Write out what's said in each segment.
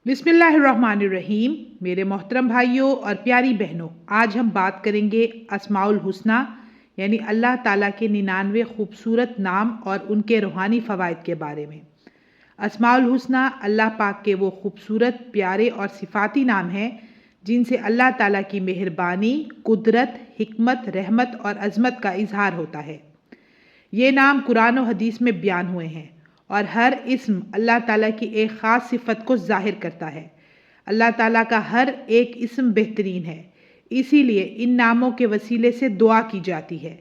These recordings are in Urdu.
بسم اللہ الرحمن الرحیم۔ میرے محترم بھائیوں اور پیاری بہنوں، آج ہم بات کریں گے اسماء الحسنی یعنی اللہ تعالیٰ کے 99 خوبصورت نام اور ان کے روحانی فوائد کے بارے میں۔ اسماء الحسنی اللہ پاک کے وہ خوبصورت، پیارے اور صفاتی نام ہیں جن سے اللہ تعالیٰ کی مہربانی، قدرت، حکمت، رحمت اور عظمت کا اظہار ہوتا ہے۔ یہ نام قرآن و حدیث میں بیان ہوئے ہیں اور ہر اسم اللہ تعالیٰ کی ایک خاص صفت کو ظاہر کرتا ہے۔ اللہ تعالیٰ کا ہر ایک اسم بہترین ہے، اسی لیے ان ناموں کے وسیلے سے دعا کی جاتی ہے۔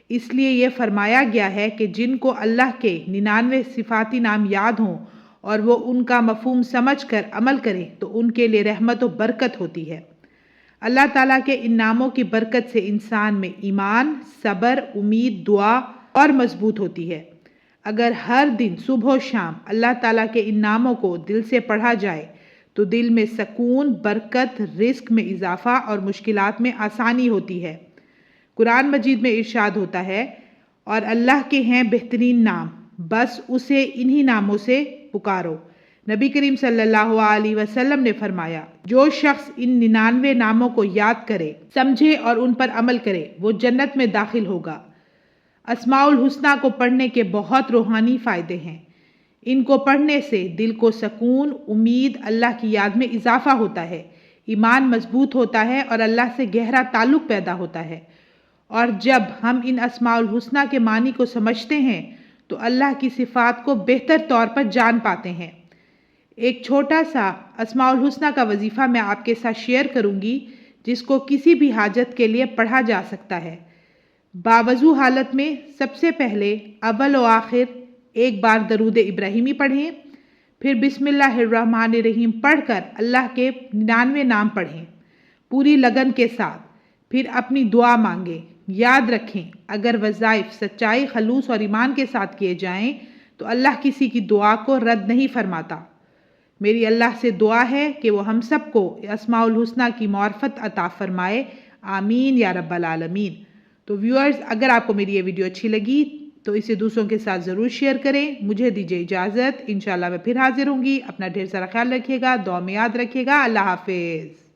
اس لیے یہ فرمایا گیا ہے کہ جن کو اللہ کے 99 صفاتی نام یاد ہوں اور وہ ان کا مفہوم سمجھ کر عمل کریں تو ان کے لیے رحمت و برکت ہوتی ہے۔ اللہ تعالیٰ کے ان ناموں کی برکت سے انسان میں ایمان، صبر، امید، دعا اور مضبوط ہوتی ہے۔ اگر ہر دن صبح و شام اللہ تعالیٰ کے ان ناموں کو دل سے پڑھا جائے تو دل میں سکون، برکت، رزق میں اضافہ اور مشکلات میں آسانی ہوتی ہے۔ قرآن مجید میں ارشاد ہوتا ہے، اور اللہ کے ہیں بہترین نام، بس اسے انہی ناموں سے پکارو۔ نبی کریم صلی اللہ علیہ وسلم نے فرمایا، جو شخص ان 99 ناموں کو یاد کرے، سمجھے اور ان پر عمل کرے، وہ جنت میں داخل ہوگا۔ اسماء الحسنی کو پڑھنے کے بہت روحانی فائدے ہیں۔ ان کو پڑھنے سے دل کو سکون، امید، اللہ کی یاد میں اضافہ ہوتا ہے، ایمان مضبوط ہوتا ہے اور اللہ سے گہرا تعلق پیدا ہوتا ہے۔ اور جب ہم ان اسماء الحسنی کے معنی کو سمجھتے ہیں تو اللہ کی صفات کو بہتر طور پر جان پاتے ہیں۔ ایک چھوٹا سا اسماء الحسنی کا وظیفہ میں آپ کے ساتھ شیئر کروں گی، جس کو کسی بھی حاجت کے لیے پڑھا جا سکتا ہے۔ باوضو حالت میں سب سے پہلے اول و آخر ایک بار درود ابراہیمی پڑھیں، پھر بسم اللہ الرحمن الرحیم پڑھ کر اللہ کے 99 نام پڑھیں پوری لگن کے ساتھ، پھر اپنی دعا مانگیں۔ یاد رکھیں، اگر وظائف سچائی، خلوص اور ایمان کے ساتھ کیے جائیں تو اللہ کسی کی دعا کو رد نہیں فرماتا۔ میری اللہ سے دعا ہے کہ وہ ہم سب کو اسماء الحسنی کی معرفت عطا فرمائے، آمین یا رب العالمین۔ تو ویورز، اگر آپ کو میری یہ ویڈیو اچھی لگی تو اسے دوسروں کے ساتھ ضرور شیئر کریں۔ مجھے دیجیے اجازت، انشاءاللہ میں پھر حاضر ہوں گی۔ اپنا ڈھیر سارا خیال رکھیے گا، دعا میں یاد رکھیے گا۔ اللہ حافظ۔